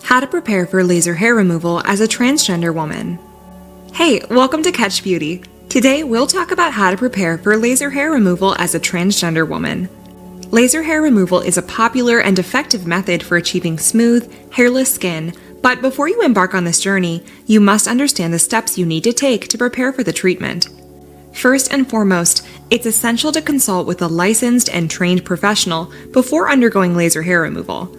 How to prepare for laser hair removal as a transgender woman. Hey, welcome to KetchBeauty. Today we'll talk about how to prepare for laser hair removal as a transgender woman. Laser hair removal is a popular and effective method for achieving smooth, hairless skin, but before you embark on this journey, you must understand the steps you need to take to prepare for the treatment. First and foremost, it's essential to consult with a licensed and trained professional before undergoing laser hair removal.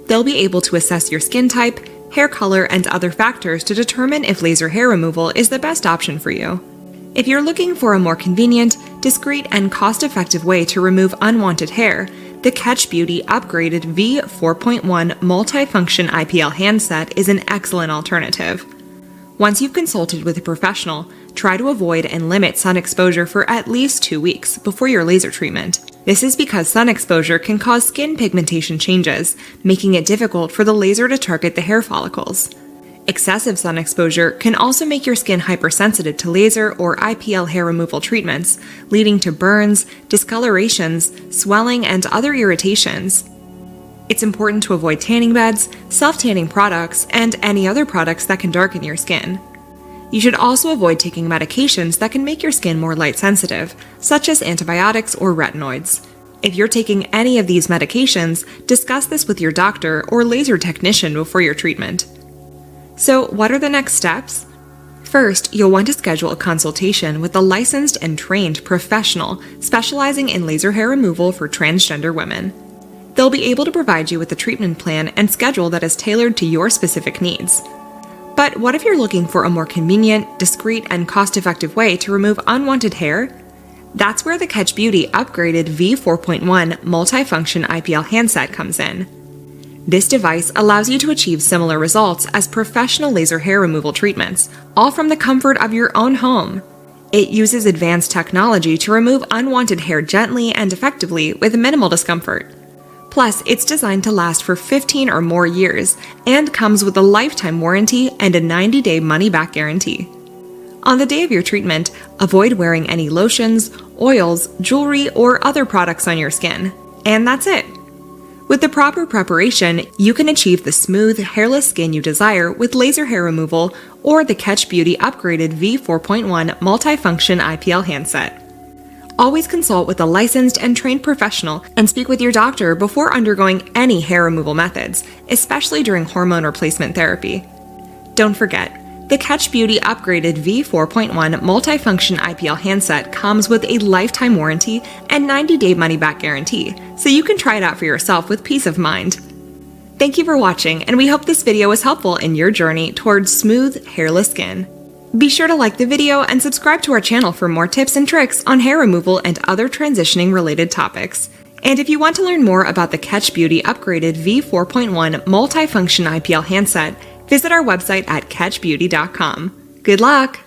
They'll be able to assess your skin type, hair color, and other factors to determine if laser hair removal is the best option for you. If you're looking for a more convenient, discreet, and cost-effective way to remove unwanted hair, the KetchBeauty upgraded V4.1 multifunction IPL handset is an excellent alternative. Once you've consulted with a professional, try to avoid and limit sun exposure for at least 2 weeks before your laser treatment. This is because sun exposure can cause skin pigmentation changes, making it difficult for the laser to target the hair follicles. Excessive sun exposure can also make your skin hypersensitive to laser or IPL hair removal treatments, leading to burns, discolorations, swelling, and other irritations. It's important to avoid tanning beds, self-tanning products, and any other products that can darken your skin. You should also avoid taking medications that can make your skin more light sensitive, such as antibiotics or retinoids. If you're taking any of these medications, discuss this with your doctor or laser technician before your treatment. So, what are the next steps? First, you'll want to schedule a consultation with a licensed and trained professional specializing in laser hair removal for transgender women. They'll be able to provide you with a treatment plan and schedule that is tailored to your specific needs. But what if you're looking for a more convenient, discreet, and cost-effective way to remove unwanted hair? That's where the KetchBeauty upgraded V4.1 multifunction IPL handset comes in. This device allows you to achieve similar results as professional laser hair removal treatments, all from the comfort of your own home. It uses advanced technology to remove unwanted hair gently and effectively with minimal discomfort. Plus, it's designed to last for 15 or more years and comes with a lifetime warranty and a 90-day money-back guarantee. On the day of your treatment, avoid wearing any lotions, oils, jewelry, or other products on your skin. And that's it. With the proper preparation, you can achieve the smooth, hairless skin you desire with laser hair removal or the KetchBeauty upgraded V4.1 multifunction IPL handset. Always consult with a licensed and trained professional and speak with your doctor before undergoing any hair removal methods, especially during hormone replacement therapy. Don't forget, the KetchBeauty upgraded V4.1 multifunction IPL handset comes with a lifetime warranty and 90-day money-back guarantee, so you can try it out for yourself with peace of mind. Thank you for watching, and we hope this video was helpful in your journey towards smooth, hairless skin. Be sure to like the video and subscribe to our channel for more tips and tricks on hair removal and other transitioning-related topics. And if you want to learn more about the KetchBeauty upgraded V4.1 multifunction IPL handset, visit our website at KetchBeauty.com. Good luck!